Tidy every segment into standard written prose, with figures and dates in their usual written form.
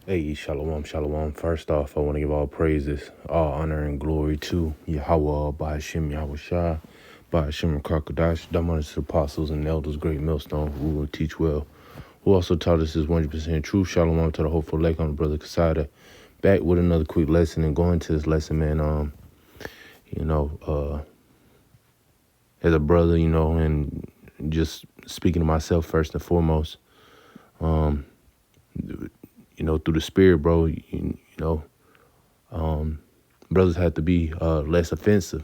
Hey, shalom, shalom. First off, I want to give all praises, all honor, and glory to Yahweh, by Hashem, Yahweh Shah, by Hashem, Kakadash, Damas, apostles, and elders, great millstone, who will teach well, who also taught us is 100% truth. Shalom to the hopeful lake on the brother Kasada. Back with another quick lesson, and going to this lesson, man, as a brother, and just speaking to myself first and foremost, through the spirit, bro, brothers have to be less offensive,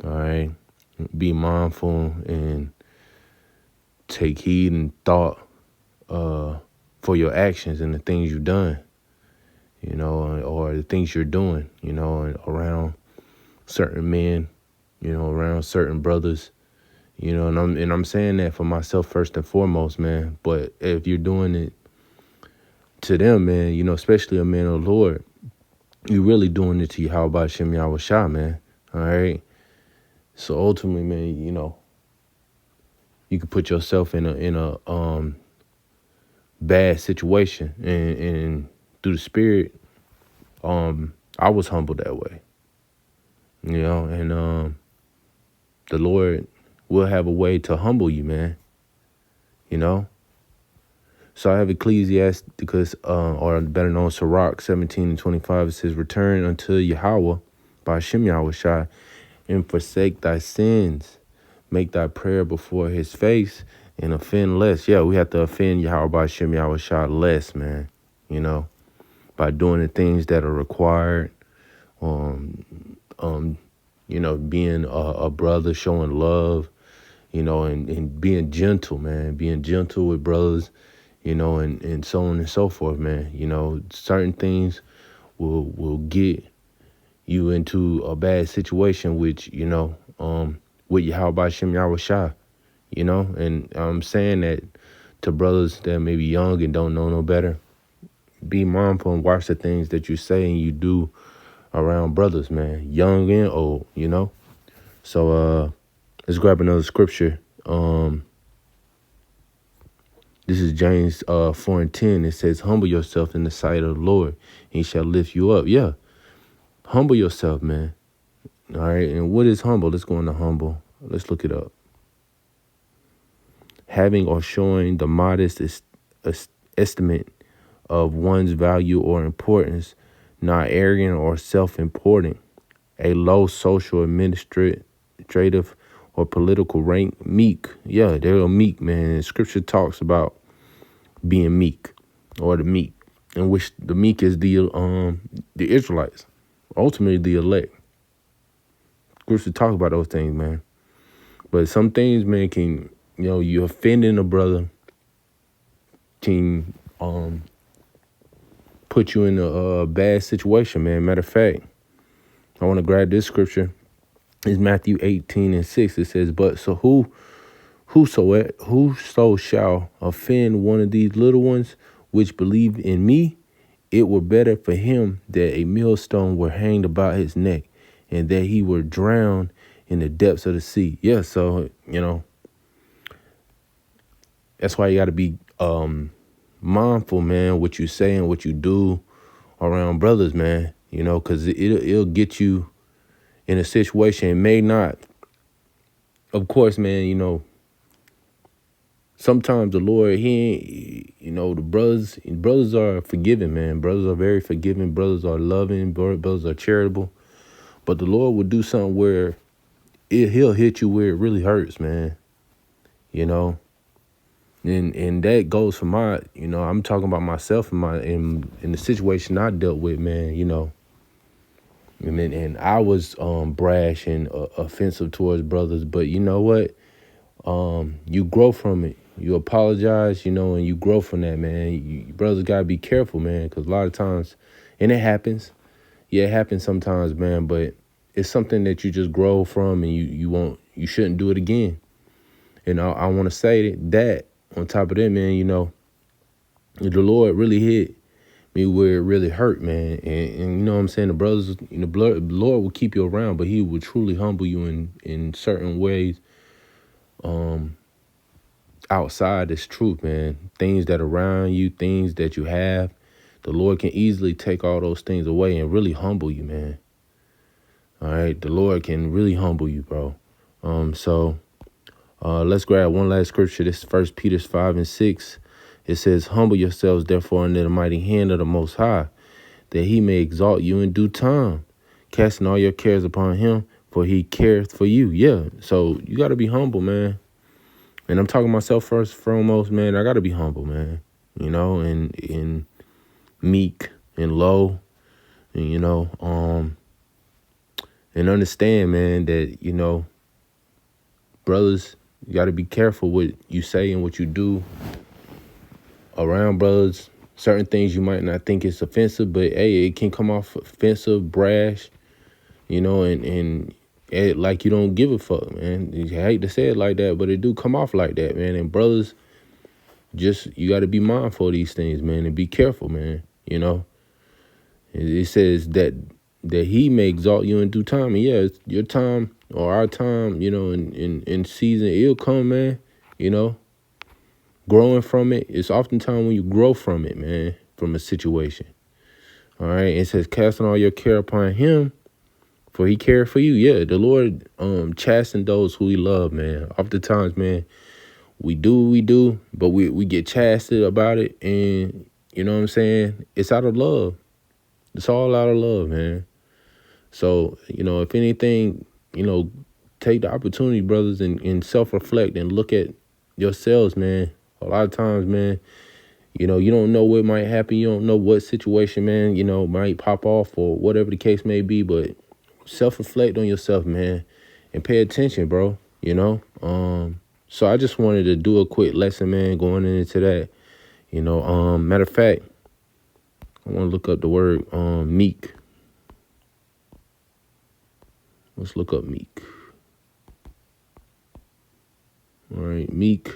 all right? Be mindful and take heed and thought for your actions and the things you've done, or the things you're doing, around certain men, around certain brothers, and I'm saying that for myself first and foremost, man. But if you're doing it to them, man, especially a man of the Lord, you're really doing it to Yahweh Hashem Yahweh Shah, man. All right. So ultimately, man, you could put yourself in a bad situation, and through the spirit, I was humbled that way, and the Lord will have a way to humble you, man. So I have Ecclesiasticus, or better known Sirach 17:25. It says, "Return unto Yahweh by Hashem Yahweh Shai, and forsake thy sins. Make thy prayer before his face, and offend less." Yeah, we have to offend Yahweh by Hashem Yahweh Shai less, man. By doing the things that are required. Being a brother, showing love, and being gentle, man. Being gentle with brothers, and so on and so forth, man. Certain things will get you into a bad situation, which, with Yahweh Hashem Yahweh Shah, and I'm saying that to brothers that may be young and don't know no better. Be mindful and watch the things that you say and you do around brothers, man, young and old, So let's grab another scripture. This is James 4:10. It says, "Humble yourself in the sight of the Lord, and he shall lift you up." Yeah, humble yourself, man. All right, and what is humble? Let's go into humble. Let's look it up. Having or showing the modest estimate of one's value or importance, not arrogant or self-important, a low social, administrative, or political rank. Meek. Yeah, they're meek, man. Scripture talks about being meek, or the meek, in which the meek is the Israelites, ultimately the elect. Scripture talk about those things, man. But some things, man, can, you offending a brother can put you in a bad situation, man. Matter of fact, I want to grab this scripture. It's Matthew 18:6. It says, "But so whoso shall offend one of these little ones which believe in me, it were better for him that a millstone were hanged about his neck, and that he were drowned in the depths of the sea." Yeah, so, that's why you got to be mindful, man, what you say and what you do around brothers, man, because it'll get you in a situation. It may not. Of course, man, sometimes the Lord, he ain't, the brothers are forgiving, man. Brothers are very forgiving. Brothers are loving. Brothers are charitable. But the Lord will do something where he'll hit you where it really hurts, man. And that goes for my, I'm talking about myself in the situation I dealt with, man. And I was brash and offensive towards brothers, but you know what? You grow from it. You apologize, and you grow from that, man. You brothers gotta be careful, man, because a lot of times, and it happens. Yeah, it happens sometimes, man. But it's something that you just grow from, and you shouldn't do it again. And I want to say that on top of that, man, the Lord really hit me where it really hurt, man. And you know what I'm saying? The brothers, the Lord will keep you around, but he will truly humble you in certain ways. Outside this truth, man. Things that are around you, things that you have, The Lord can easily take all those things away and really humble you, man. All right, the Lord can really humble you, bro. So let's grab one last scripture. This is 1 Peter 5:6. It says, humble yourselves, therefore, under the mighty hand of the Most High, that he may exalt you in due time, casting all your cares upon him, for he careth for you. Yeah, so you got to be humble, man. And I'm talking myself first and foremost, man. I got to be humble, man. You know, and meek and low, and, you know, and understand, man, that, you know, brothers, you got to be careful what you say and what you do around brothers. Certain things you might not think is offensive, but hey, it can come off offensive, brash, you know, and like you don't give a fuck, man. I hate to say it like that, but it do come off like that, man. And brothers, just, you got to be mindful of these things, man, and be careful, man. You know, it says that he may exalt you in due time. And yeah, it's your time or our time, you know, in season, it'll come, man. You know, growing from it, it's oftentimes when you grow from it, man, from a situation. All right. It says, casting all your care upon him, for he cared for you. Yeah, the Lord chasten those who he love, man. Oftentimes, man, we do what we do, but we get chastened about it. And you know what I'm saying? It's out of love. It's all out of love, man. So, you know, if anything, you know, take the opportunity, brothers, and self-reflect and look at yourselves, man. A lot of times, man, you know, you don't know what might happen. You don't know what situation, man, you know, might pop off or whatever the case may be. But self-reflect on yourself, man, and pay attention, bro, you know. So I just wanted to do a quick lesson, man, going into that. You know, matter of fact, I want to look up the word meek. Let's look up meek. All right, meek,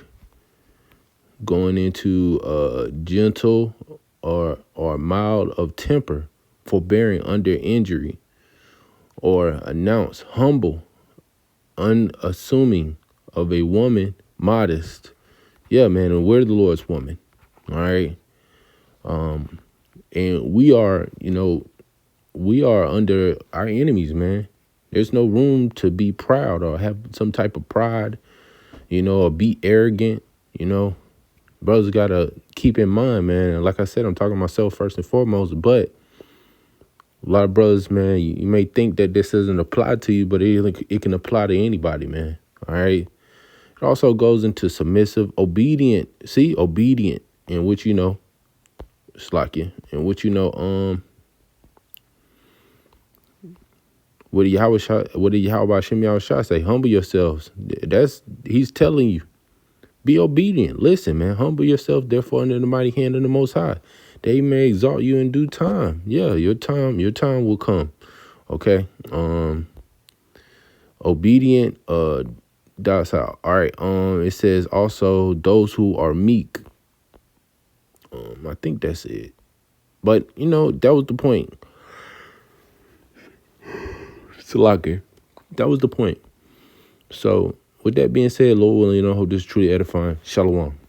going into gentle or mild of temper, forbearing under injury, or announce humble, unassuming, of a woman, modest. Yeah, man, and we're the Lord's woman. All right. And we are, you know, we are under our enemies, man. There's no room to be proud or have some type of pride, you know, or be arrogant, you know. Brothers got to keep in mind, man. And like I said, I'm talking to myself first and foremost, but a lot of brothers, man, you may think that this doesn't apply to you, but it can apply to anybody, man. All right. It also goes into submissive, obedient. See, obedient, in which, you know, slacking, in which, you know, what did Yahweh Shem Yahushua say? Humble yourselves. He's telling you, be obedient. Listen, man, humble yourself, therefore, under the mighty hand of the Most High, that he may exalt you in due time. Yeah, your time will come. Okay. Obedient, docile. All right. It says also those who are meek. I think that's it. But you know, that was the point. Salaki. That was the point. So with that being said, Lord willing, you know, hope this is truly edifying. Shalom.